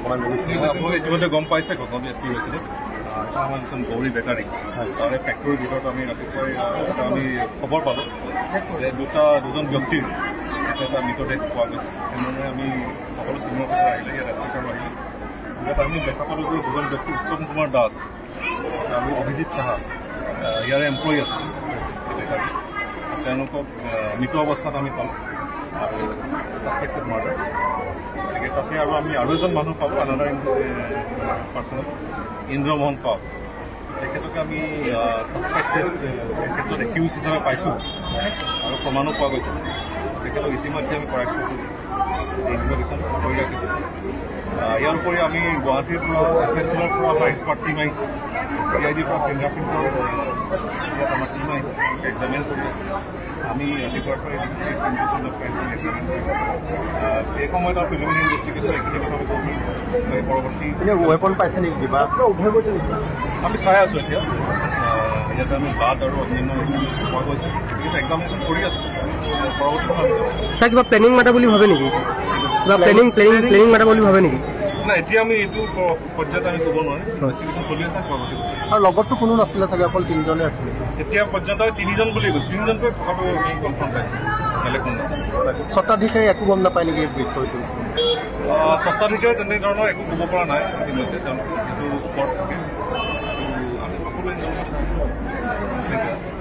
ইতিমধ্যে গম পাইছে ঘটনাটো কি হৈছিলে এটা আমাৰ যিখন গৌৰী বেকাৰী তাৰে ফেক্টৰীৰ ভিতৰত আমি ৰাতিপুৱাই আমি খবৰ পালোঁ যে দুজন ব্যক্তিৰ এটা মৃতদেহ পোৱা গৈছে তেনেধৰণে আমি সকলো চিনিয়ৰ অফিচাৰ আহিলে ইয়াত এছপিচাৰ আহিলে ইয়াত আমি দেখা পালোঁ যে দুজন ব্যক্তি উত্তম কুমাৰ দাস আৰু অভিজিত সাহা ইয়াৰে এমপ্লয়ী আছে তেওঁলোকক মৃত অৱস্থাত আমি পালোঁ আৰু ছাছপেক্টেড মাৰ্ডাৰ গতিকে তাতে আৰু এজন মানুহ পালোঁ আনাদাৰ পাৰ্চন ইন্দ্ৰমোহন পাল তেখেতকে আমি ছাছপেক্টেড ক্ষেত্ৰত একিউজ হিচাপে পাইছোঁ আৰু প্ৰমাণো পোৱা গৈছে তেখেতক ইতিমধ্যে আমি কৰাই থৈছোঁ ইনভেষ্টিগেশ্যন কৰি ৰাখিছোঁ ইয়াৰ উপৰি আমি গুৱাহাটীৰ পৰা এফএছএলৰ পৰা আমাৰ এক্সপাৰ্ট টীম আহিছে CIDৰ পৰা ফিংগাৰপ্ৰিণ্টৰ ইয়াত আমাৰ টীম আহিছে এক্সামিন কৰি আছে আমি ৰাতিপুৱাৰ পৰা এই সময়ত আৰু প্ৰিলিমিনাৰী ইনভেষ্টিগেশ্যন এইখিনি কথা আমি কৰিম পৰৱৰ্তী ৱেপন পাইছে নেকি কিবা উদ্ধাৰ কৰিছে নেকি আমি চাই আছোঁ এতিয়া ইয়াতে আমি ব্লাড আৰু অন্যান্য পোৱা গৈছে কিন্তু এক্সামিনেশ্যন কৰি আছোঁ পৰৱৰ্তী ছাৰ কিবা প্লেনিং মাতা বুলি ভাবে নেকি কিবা প্লেনিং মাতা বুলি ভাবে নেকি না এতিয়া আমি এইটো পৰ্যায়ত আমি ক'ব নোৱাৰিম ইনভেষ্টিগেশ্যন চলি আছে পৰৱৰ্তী আৰু লগততো কোনো নাছিলে চাগে অকল তিনিজনে আছিলে এতিয়া পৰ্যন্ত তিনিজন বুলি কৈছে তিনিজনকৈ কথাটো আমি কনফাৰ্ম পাইছোঁ বেলেগ কোন আছে স্বত্বাধিকাৰী একো গম নাপায় নেকি এই বিষয়টো স্বত্বাধিকাৰী তেনেধৰণৰ একো ক'ব পৰা নাই ইতিমধ্যে তেওঁলোকে যিটো ওপৰত থাকে আমি সকলোৱে চাই আছোঁ